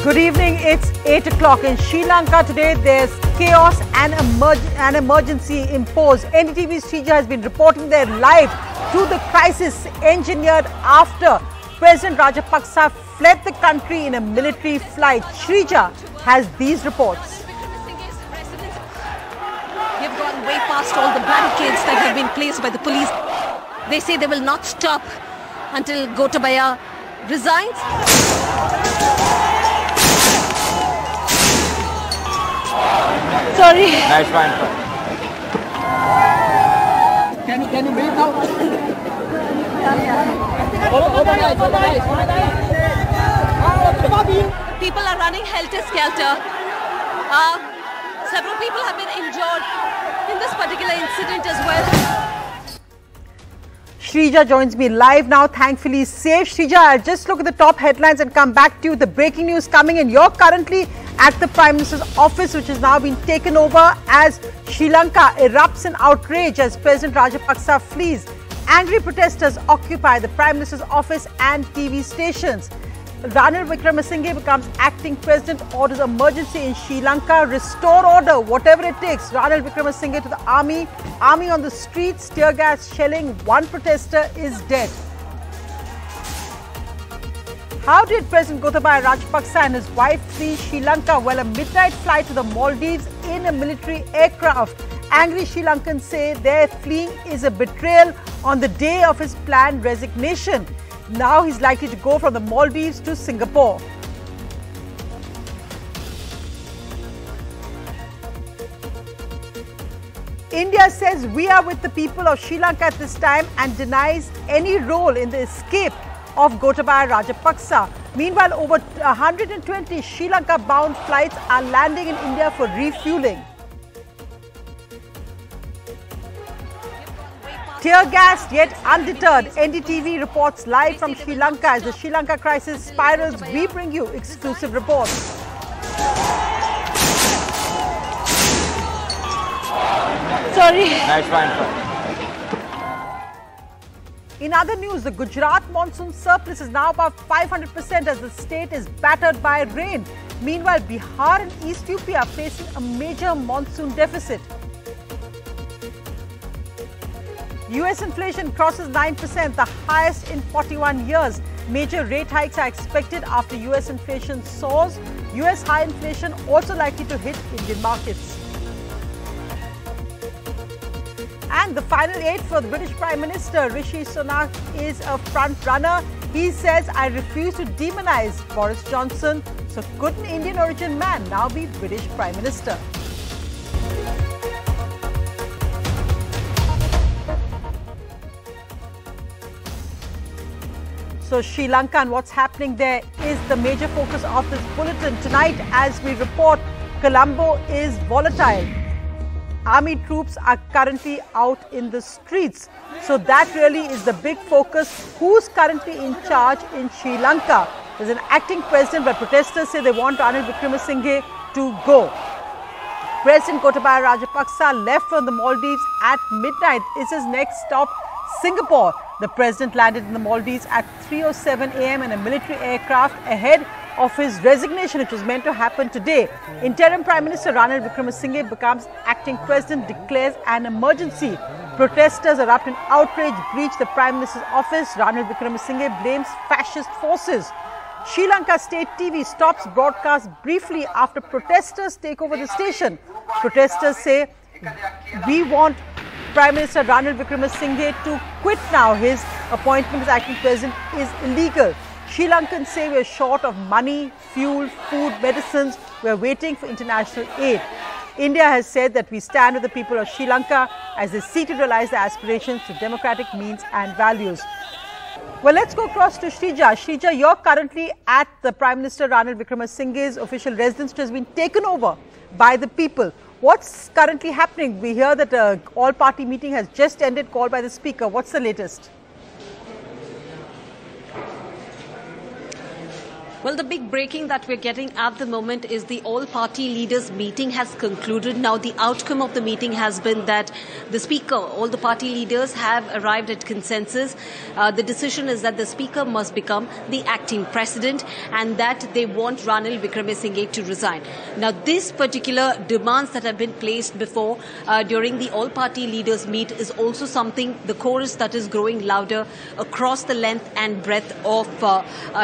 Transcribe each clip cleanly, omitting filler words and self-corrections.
Good evening. It's 8 o'clock in Sri Lanka today. There's chaos and an emergency imposed. NDTV's Srija has been reporting there live to the crisis engineered after President Rajapaksa fled the country in a military flight. Srija has these reports. They've gone way past all the barricades that have been placed by the police. They say they will not stop until Gotabaya resigns. Sorry. Nice fine. Can you breathe now? People are running helter-skelter. Several people have been injured in this particular incident as well. Srija joins me live now, thankfully safe. Srija, I'll just look at the top headlines and come back to you. The breaking news coming in. You're currently at the Prime Minister's office, which has now been taken over as Sri Lanka erupts in outrage as President Rajapaksa flees. Angry protesters occupy the Prime Minister's office and TV stations. Ranil Wickremesinghe becomes acting president, orders emergency in Sri Lanka, restore order, whatever it takes. Ranil Wickremesinghe to the army on the streets, tear gas shelling, one protester is dead. How did President Gotabaya Rajapaksa and his wife flee Sri Lanka? Well, a midnight flight to the Maldives in a military aircraft. Angry Sri Lankans say their fleeing is a betrayal on the day of his planned resignation. Now he's likely to go from the Maldives to Singapore. India says we are with the people of Sri Lanka at this time and denies any role in the escape of Gotabaya Rajapaksa. Meanwhile, over 120 Sri Lanka-bound flights are landing in India for refueling. Tear gassed yet undeterred. NDTV reports live from Sri Lanka as the Sri Lanka crisis spirals. We bring you exclusive reports. Sorry. Nice fine. In other news, the Gujarat monsoon surplus is now above 500% as the state is battered by rain. Meanwhile, Bihar and East UP are facing a major monsoon deficit. US inflation crosses 9%, the highest in 41 years. Major rate hikes are expected after US inflation soars. US high inflation also likely to hit Indian markets. And the final 8 for the British Prime Minister, Rishi Sunak, is a front runner. He says, I refuse to demonize Boris Johnson. So could an Indian origin man now be British Prime Minister? So Sri Lanka and what's happening there is the major focus of this bulletin. Tonight, as we report, Colombo is volatile. Army troops are currently out in the streets. So that really is the big focus. Who's currently in charge in Sri Lanka? There's an acting president, but protesters say they want Ranil Wickremesinghe to go. President Gotabaya Rajapaksa left from the Maldives at midnight. Is his next stop Singapore? The president landed in the Maldives at 3:07 a.m. in a military aircraft ahead of his resignation, which was meant to happen today. Interim Prime Minister Ranil Wickremesinghe becomes acting president, declares an emergency. Protesters erupt in outrage, breach the Prime Minister's office. Ranil Wickremesinghe blames fascist forces. Sri Lanka State TV stops broadcast briefly after protesters take over the station. Protesters say, we want Prime Minister Ranil Wickremesinghe to quit now. His appointment as acting president is illegal. Sri Lankans say we're short of money, fuel, food, medicines. We're waiting for international aid. India has said that we stand with the people of Sri Lanka as they seek to realize their aspirations through democratic means and values. Well, let's go across to Srija. Srija, you're currently at the Prime Minister Ranil Wickremesinghe's official residence, which has been taken over by the people. What's currently happening? We hear that an all-party meeting has just ended, called by the Speaker. What's the latest? Well, the big breaking that we're getting at the moment is the all-party leaders meeting has concluded. Now, the outcome of the meeting has been that the Speaker, all the party leaders have arrived at consensus. The decision is that the Speaker must become the acting President and that they want Ranil Wickremesinghe to resign. Now, this particular demands that have been placed before during the all-party leaders meet is also something, the chorus that is growing louder across the length and breadth of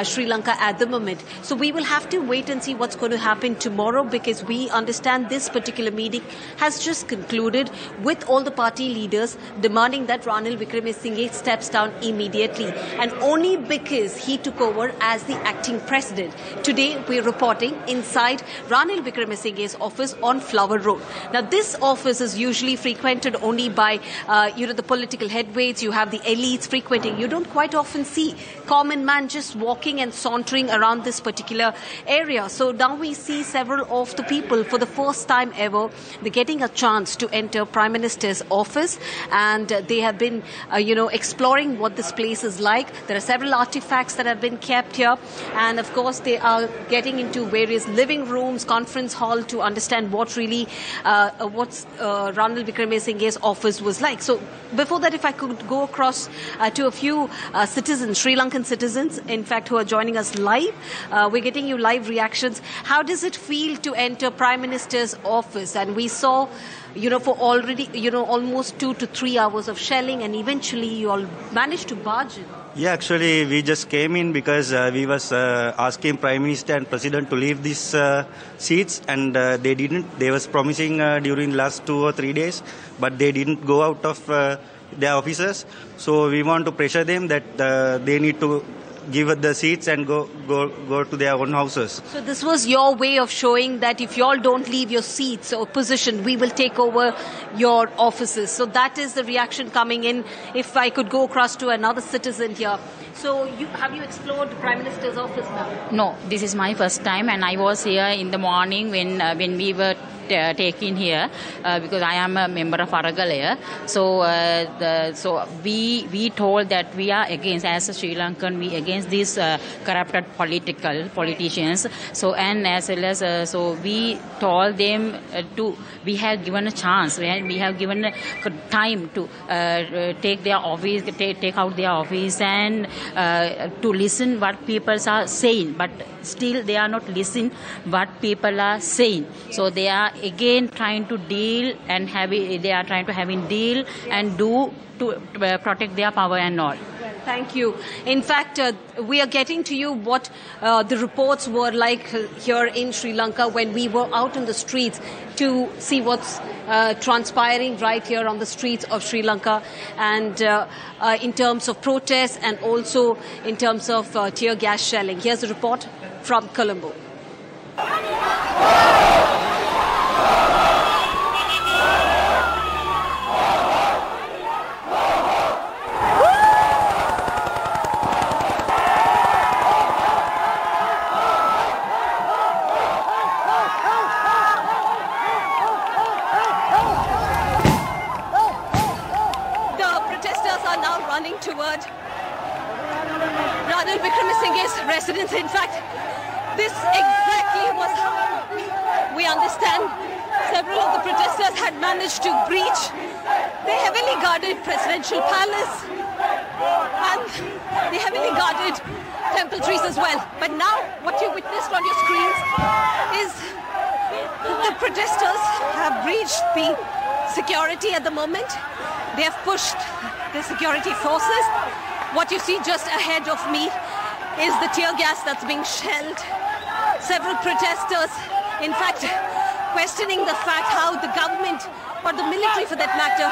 Sri Lanka at the moment. So we will have to wait and see what's going to happen tomorrow, because we understand this particular meeting has just concluded with all the party leaders demanding that Ranil Wickremesinghe steps down immediately, and only because he took over as the acting president. Today we're reporting inside Ranil Wickremesinghe's office on Flower Road. Now this office is usually frequented only by the political heavyweights. You have the elites frequenting. You don't quite often see common man just walking and sauntering around this particular area. So now we see several of the people for the first time ever, they're getting a chance to enter Prime Minister's office, and they have been exploring what this place is like. There are several artifacts that have been kept here, and of course they are getting into various living rooms, conference hall to understand what really Ranil Wickremesinghe's office was like. So before that, if I could go across to a few citizens, Sri Lankan citizens, in fact, who are joining us live. We're getting you live reactions. How does it feel to enter Prime Minister's office? And we saw, for already, almost 2 to 3 hours of shelling, and eventually you all managed to barge in. Yeah, actually, we just came in because we was asking Prime Minister and President to leave these seats, and they didn't. They was promising during last 2 or 3 days, but they didn't go out of their offices. So we want to pressure them that they need to give up the seats and go to their own houses. So this was your way of showing that if you all don't leave your seats or position, we will take over your offices. So that is the reaction coming in. If I could go across to another citizen here. So have you explored the Prime Minister's office now? No, this is my first time, and I was here in the morning when we were taken here because I am a member of Aragalaya. So we told that we are against, as a Sri Lankan, we against these corrupted politicians. So and as well as so we told them we have given a chance, we have given time to take their office, take out their office, and to listen what people are saying, but still they are not listening what people are saying. So they are again trying to deal and they are trying to have a deal and do to protect their power and all. Thank you. In fact, we are getting to you what the reports were like here in Sri Lanka when we were out on the streets to see what's transpiring right here on the streets of Sri Lanka, and in terms of protests and also in terms of tear gas shelling. Here's a report from Colombo. Toward Ranil Wickremesinghe's residence. In fact, this exactly was how we understand several of the protesters had managed to breach the heavily guarded presidential palace and the heavily guarded temple trees as well. But now what you witnessed on your screens is the protesters have breached the security at the moment. They have pushed the security forces. What you see just ahead of me is the tear gas that's being shelled. Several protesters, in fact, questioning the fact how the government, or the military for that matter,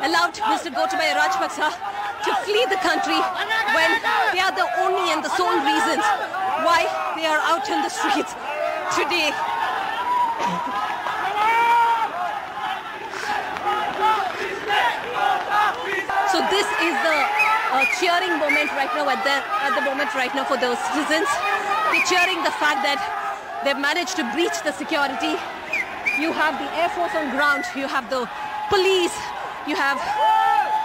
allowed Mr. Gotabaya Rajapaksa to flee the country when they are the only and the sole reasons why they are out in the streets today. So this is the cheering moment right now at the moment right now for those citizens. They're cheering the fact that they've managed to breach the security. You have the Air Force on ground, you have the police, you have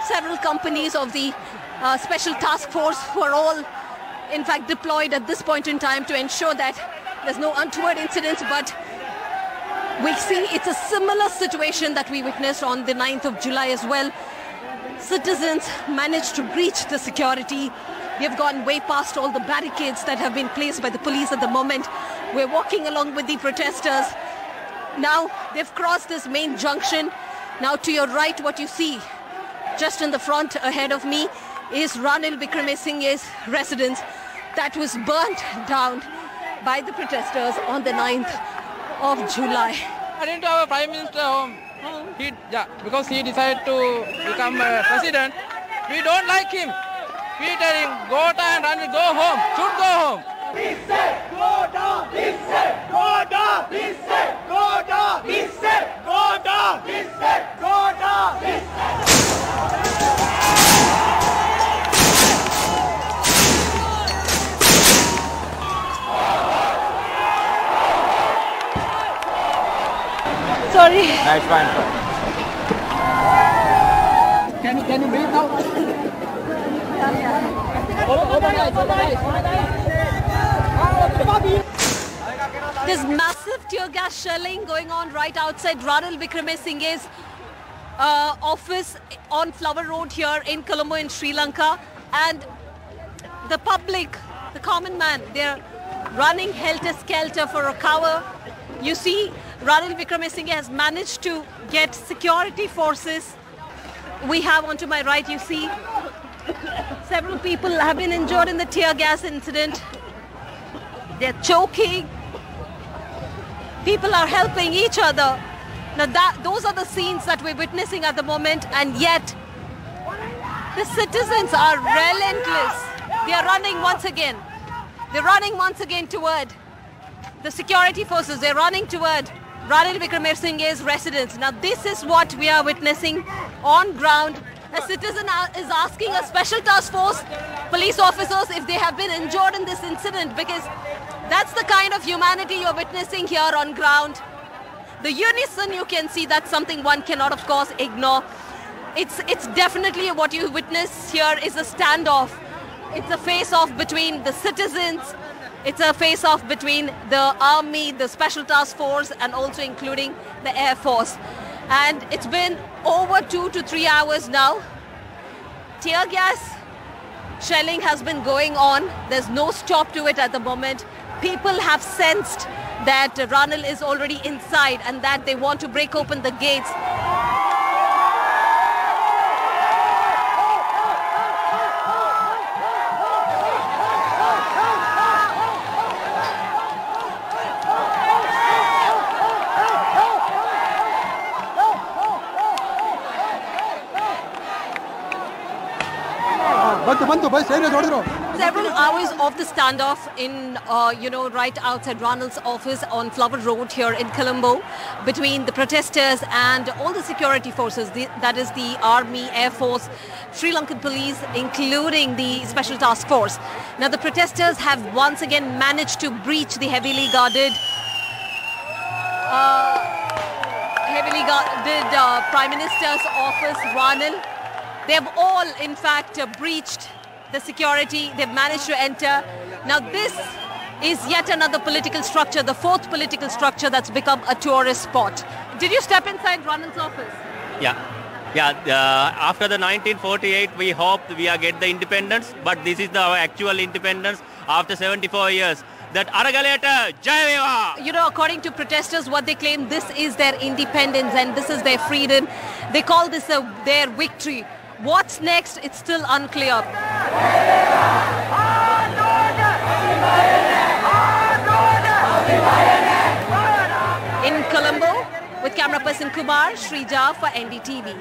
several companies of the Special Task Force who are all in fact, deployed at this point in time to ensure that there's no untoward incidents. But we see it's a similar situation that we witnessed on the 9th of July as well. Citizens managed to breach the security. They've gone way past all the barricades that have been placed by the police at the moment. We're walking along with the protesters. Now they've crossed this main junction. Now to your right, what you see just in the front ahead of me is Ranil Wickremesinghe's residence that was burnt down by the protesters on the 9th of July. I didn't have a Prime Minister home. Because he decided to become president. We don't like him. We tell him, Gota and Ranil, go home. Should go home. He said, go down. He said, go down. He said, go down. He said, go down. He said, go down. He said. Sorry. Nice, fine. Can you breathe now? There's massive tear gas shelling going on right outside Ranil Wickremesinghe's office on Flower Road here in Colombo in Sri Lanka. And the public, the common man, they're running helter-skelter for a cover. You see, Ranil Wickremesinghe has managed to get security forces. We have onto my right, you see, several people have been injured in the tear gas incident. They're choking. People are helping each other. Now those are the scenes that we're witnessing at the moment, and yet the citizens are relentless. They are running once again. They're running once again toward the security forces. They're running toward Ranil Wickremesinghe's residence. Now this is what we are witnessing on ground. A citizen is asking a special task force police officers if they have been injured in this incident, because that's the kind of humanity you're witnessing here on ground. The unison you can see, that's something one cannot of course ignore. It's definitely what you witness here is a standoff. It's a face-off between the citizens. It's a face-off between the army, the special task force, and also including the air force. And it's been over 2 to 3 hours now. Tear gas shelling has been going on. There's no stop to it at the moment. People have sensed that Ranil is already inside and that they want to break open the gates. Several hours of the standoff in, right outside Ranil's office on Flower Road here in Colombo between the protesters and all the security forces, that is the Army, Air Force, Sri Lankan police, including the Special Task Force. Now the protesters have once again managed to breach the heavily guarded Prime Minister's office, Ranil. They have all, in fact, breached the security. They've managed to enter. Now, this is yet another political structure, the fourth political structure that's become a tourist spot. Did you step inside Ranil's office? Yeah. After the 1948, we hoped we get the independence, but this is our actual independence after 74 years. That Aragaleta, Jai Viva! According to protesters, what they claim, this is their independence and this is their freedom. They call this their victory. What's next? It's still unclear. In Colombo, with camera person Kumar, Shrija for NDTV.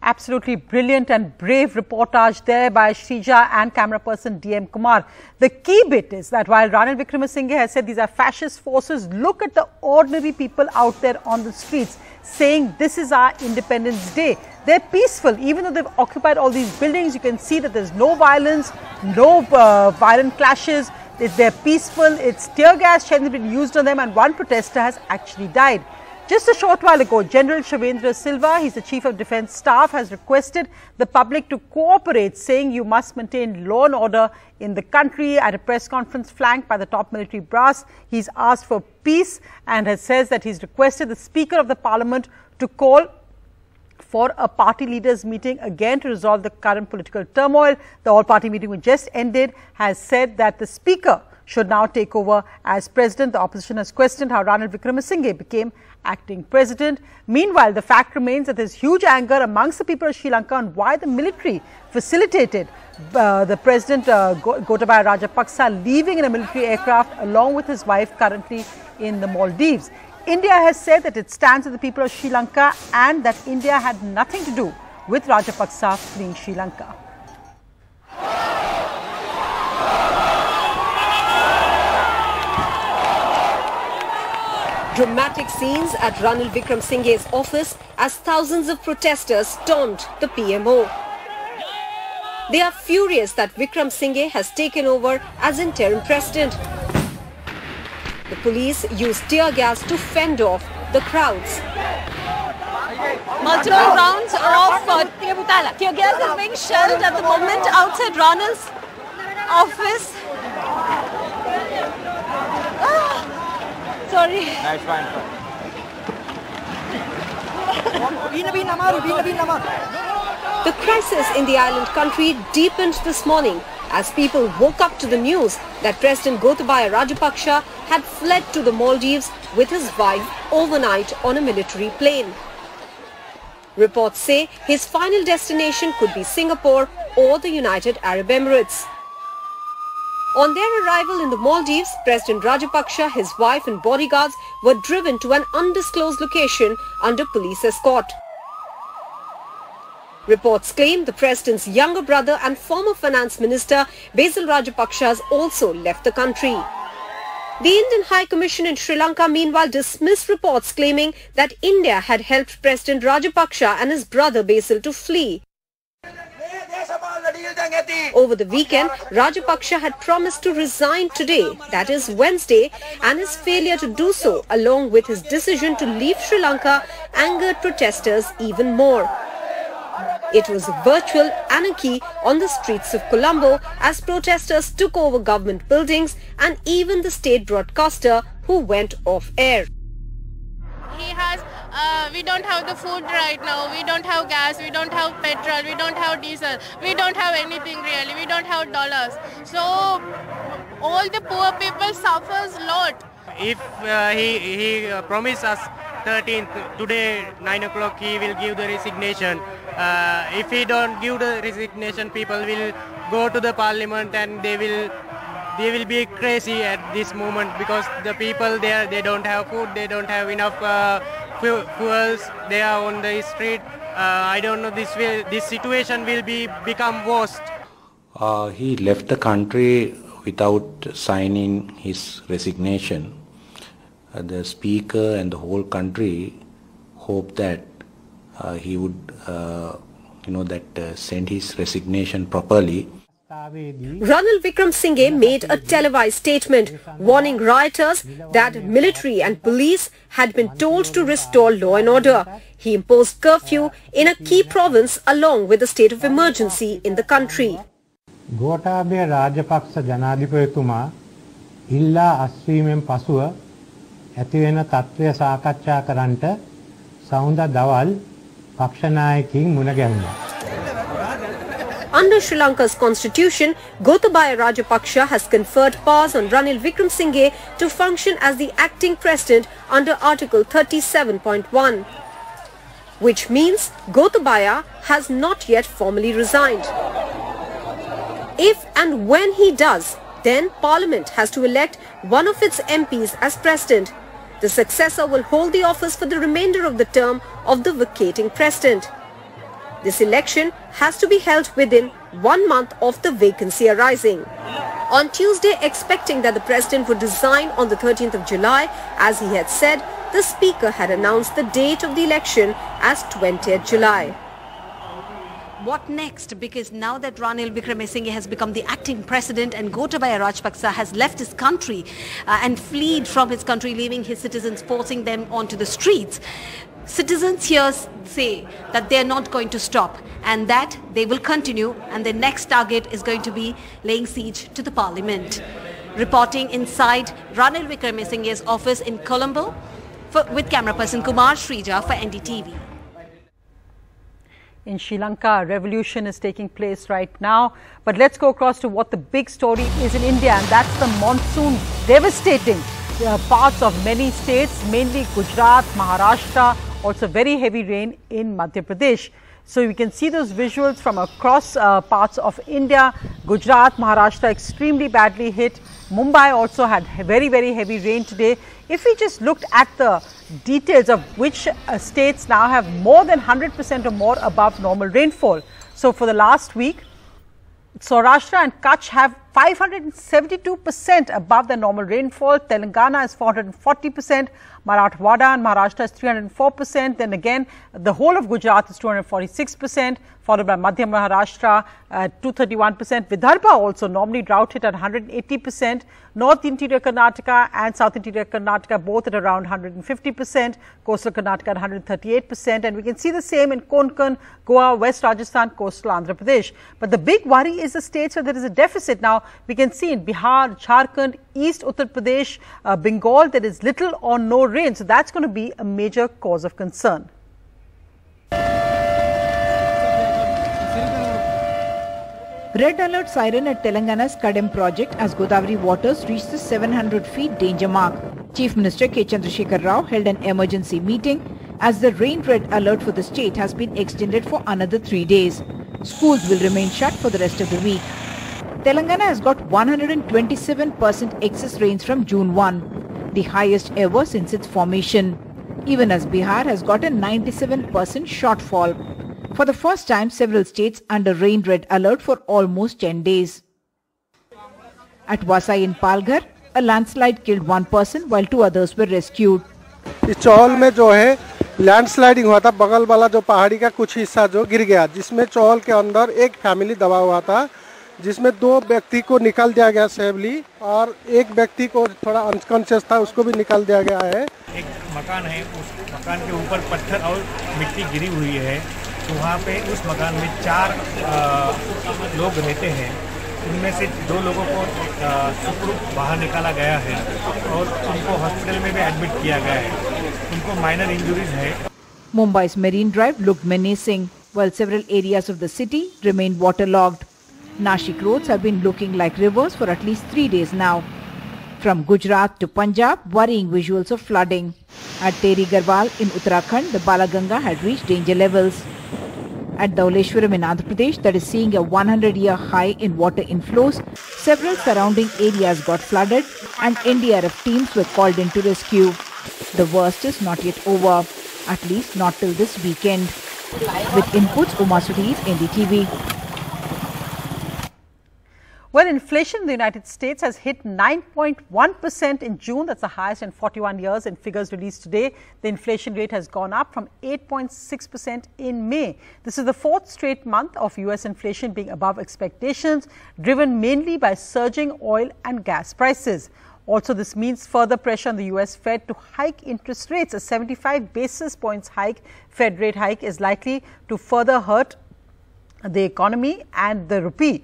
Absolutely brilliant and brave reportage there by Shrija and camera person DM Kumar. The key bit is that while Ranil Wickremesinghe has said these are fascist forces, look at the ordinary people out there on the streets saying this is our Independence Day. They're peaceful. Even though they've occupied all these buildings, you can see that there's no violence, no violent clashes. They're peaceful. It's tear gas shelling been used on them, and one protester has actually died. Just a short while ago, General Shavendra Silva, he's the Chief of Defence Staff, has requested the public to cooperate, saying you must maintain law and order in the country. At a press conference flanked by the top military brass, he's asked for peace and says that he's requested the Speaker of the Parliament to call for a party leaders meeting again to resolve the current political turmoil. The all-party meeting which just ended has said that the Speaker should now take over as President. The opposition has questioned how Ranil Wickremesinghe became acting President. Meanwhile, the fact remains that there's huge anger amongst the people of Sri Lanka on why the military facilitated the President Gotabaya Rajapaksa leaving in a military aircraft along with his wife, currently in the Maldives. India has said that it stands with the people of Sri Lanka and that India had nothing to do with Rajapaksa fleeing Sri Lanka. Dramatic scenes at Ranil Wickremesinghe's office as thousands of protesters stormed the PMO. They are furious that Wickremesinghe has taken over as interim president. The police used tear gas to fend off the crowds. Multiple rounds of tear gas is being shelled at the moment outside Ranil's office. Sorry. That's fine. The crisis in the island country deepened this morning as people woke up to the news that President Gotabaya Rajapaksa had fled to the Maldives with his wife overnight on a military plane. Reports say his final destination could be Singapore or the United Arab Emirates. On their arrival in the Maldives, President Rajapaksa, his wife and bodyguards were driven to an undisclosed location under police escort. Reports claim the president's younger brother and former finance minister Basil Rajapaksa has also left the country. The Indian High Commission in Sri Lanka meanwhile dismissed reports claiming that India had helped President Rajapaksa and his brother Basil to flee. Over the weekend, Rajapaksa had promised to resign today, that is Wednesday, and his failure to do so along with his decision to leave Sri Lanka angered protesters even more. It was virtual anarchy on the streets of Colombo as protesters took over government buildings and even the state broadcaster who went off air. We don't have the food right now, we don't have gas, we don't have petrol, we don't have diesel, we don't have anything really, we don't have dollars. So all the poor people suffers a lot. If he promised us 13th, today 9 o'clock he will give the resignation. If he don't give the resignation, people will go to the parliament and they will be crazy at this moment because the people there, they don't have food, they don't have enough fuels, they are on the street. I don't know, this situation will become worse. He left the country without signing his resignation. The speaker and the whole country hope that he would send his resignation properly. Ranil Wickremesinghe made a televised statement warning rioters that military and police had been told to restore law and order. He imposed curfew in a key province along with a state of emergency in the country. Gotabaya Rajapaksa ජනාධිපතිතුමා ඉල්ලා අස්වීමෙන් පසුව ඇතිවෙන තත්ත්වය සාකච්ඡා කරන්නට සවුන්දා දවල් පක්ෂ නායකයින් මුණ ගැහුණා. Under Sri Lanka's constitution, Gotabaya Rajapaksa has conferred powers on Ranil Wickremesinghe to function as the acting president under Article 37.1, which means Gotabaya has not yet formally resigned. If and when he does, then Parliament has to elect one of its MPs as president. The successor will hold the office for the remainder of the term of the vacating president. This election has to be held within 1 month of the vacancy arising. On Tuesday, expecting that the president would resign on the 13th of July, as he had said, the speaker had announced the date of the election as 20th July. what next? Because now that Ranil Wickremesinghe has become the acting president and Gotabaya Rajapaksa has left his country and fled from his country, leaving his citizens, forcing them onto the streets. Citizens here say that they are not going to stop and that they will continue, and their next target is going to be laying siege to the parliament. Reporting inside Ranil Wickremesinghe's office in Colombo with camera person Kumar Srija for NDTV. In Sri Lanka, revolution is taking place right now. But let's go across to what the big story is in India, and that's the monsoon devastating parts of many states, mainly Gujarat, Maharashtra, also very heavy rain in Madhya Pradesh. So you can see those visuals from across parts of India. Gujarat, Maharashtra extremely badly hit. Mumbai also had very, very heavy rain today. If we just looked at the details of which states now have more than 100% or more above normal rainfall. So for the last week, Saurashtra and Kutch have 572% above the normal rainfall. Telangana is 440%. Marathwada and Maharashtra is 304%. Then again, the whole of Gujarat is 246%, followed by Madhya Maharashtra at 231%. Vidarbha also normally drought hit at 180%. North Interior Karnataka and South Interior Karnataka both at around 150%. Coastal Karnataka at 138%. And we can see the same in Konkan, Goa, West Rajasthan, coastal Andhra Pradesh. But the big worry is the states where there is a deficit. Now, we can see in Bihar, Jharkhand, East Uttar Pradesh, Bengal, there is little or no rain. So that's going to be a major cause of concern. Red alert siren at Telangana's Kadem project as Godavari waters reach the 700 feet danger mark. Chief Minister K. Chandrasekhar Rao held an emergency meeting as the rain red alert for the state has been extended for another 3 days. Schools will remain shut for the rest of the week. Telangana has got 127% excess rains from June 1, the highest ever since its formation, even as Bihar has got a 97% shortfall. For the first time, several states under rain red alert for almost 10 days. At Vasai in Palghar, a landslide killed one person while 2 others were rescued. इस चौल में जो है landsliding हुआ था, बगल वाला जो पहाड़ी का कुछ हिस्सा जो गिर गया, जिसमें चौल के अंदर एक फैमिली दबा हुआ था, जिसमें 2 व्यक्ति को निकाल दिया गया सेफली और एक व्यक्ति को थोड़ा अनकॉन्शियस था, उसको भी निकाल दिया गया है। एक मकान है, उस मकान के ऊपर पत्थर और मिट्टी गिरी हुई है, तो वहाँ पे उस मकान में 4 लोग रहते हैं, उनमें से 2 लोगों को सुखरूप बाहर निकाला गया है और उनको हॉस्पिटल में भी एडमिट किया गया है, उनको माइनर इंजरीज है। Mumbai's Marine Drive looked menacing, while several areas of the city remained waterlogged. Nashik roads have been looking like rivers for at least 3 days now. From Gujarat to Punjab, worrying visuals of flooding. At Teri Garhwal in Uttarakhand, the Balaganga had reached danger levels. At Dhauleshwaram in Andhra Pradesh, that is seeing a 100-year high in water inflows, several surrounding areas got flooded and NDRF teams were called in to rescue. The worst is not yet over, at least not till this weekend. With inputs, Uma Sudhir, NDTV. Well, inflation in the United States has hit 9.1% in June. That's the highest in 41 years in figures released today. The inflation rate has gone up from 8.6% in May. This is the 4th straight month of U.S. inflation being above expectations, driven mainly by surging oil and gas prices. Also, this means further pressure on the U.S. Fed to hike interest rates. A 75 basis points hike, Fed rate hike, is likely to further hurt the economy and the rupee.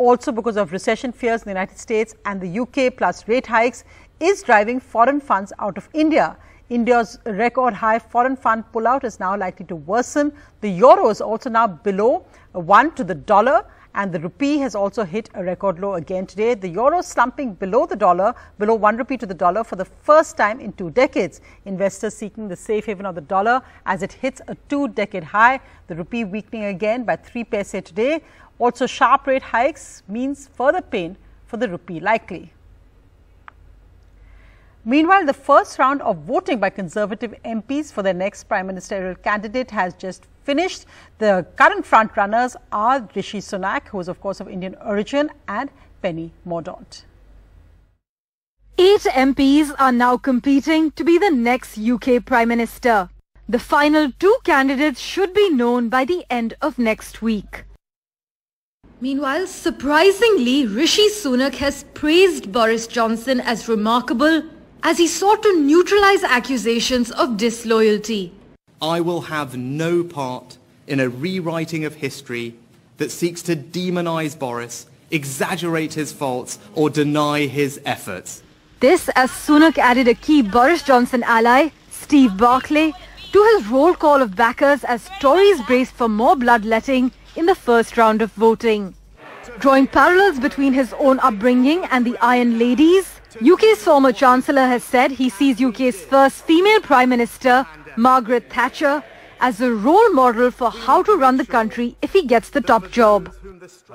Also, because of recession fears in the United States and the UK, plus rate hikes, is driving foreign funds out of India. India's record high foreign fund pullout is now likely to worsen. The euro is also now below 1 to the dollar, and the rupee has also hit a record low again today. The euro slumping below the dollar, below 1 rupee to the dollar for the first time in 2 decades. Investors seeking the safe haven of the dollar as it hits a 2-decade high. The rupee weakening again by 3 paise today. Also, sharp rate hikes means further pain for the rupee likely. Meanwhile, the first round of voting by Conservative MPs for their next Prime Ministerial candidate has just finished. The current front runners are Rishi Sunak, who is of course of Indian origin, and Penny Mordaunt. 8 MPs are now competing to be the next UK Prime Minister. The final two candidates should be known by the end of next week. Meanwhile, surprisingly, Rishi Sunak has praised Boris Johnson as remarkable as he sought to neutralize accusations of disloyalty. I will have no part in a rewriting of history that seeks to demonize Boris, exaggerate his faults or deny his efforts. This as Sunak added a key Boris Johnson ally, Steve Barclay, to his roll call of backers as Tories braced for more bloodletting in the first round of voting. Drawing parallels between his own upbringing and the Iron Ladies, UK's former Chancellor has said he sees UK's first female Prime Minister, Margaret Thatcher, as a role model for how to run the country if he gets the top job.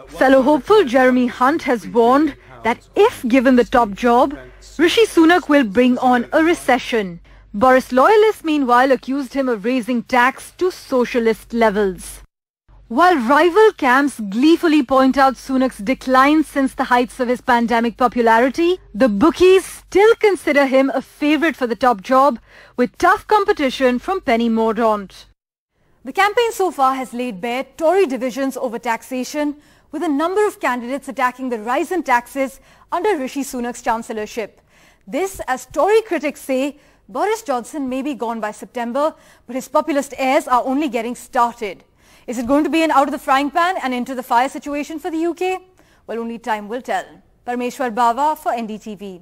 Fellow hopeful Jeremy Hunt has warned that if given the top job, Rishi Sunak will bring on a recession. Boris loyalists meanwhile accused him of raising tax to socialist levels. While rival camps gleefully point out Sunak's decline since the heights of his pandemic popularity, the bookies still consider him a favourite for the top job, with tough competition from Penny Mordaunt. The campaign so far has laid bare Tory divisions over taxation, with a number of candidates attacking the rise in taxes under Rishi Sunak's chancellorship. This, as Tory critics say, Boris Johnson may be gone by September, but his populist heirs are only getting started. Is it going to be an out of the frying pan and into the fire situation for the UK? Well, only time will tell. Parmeshwar Bava for NDTV.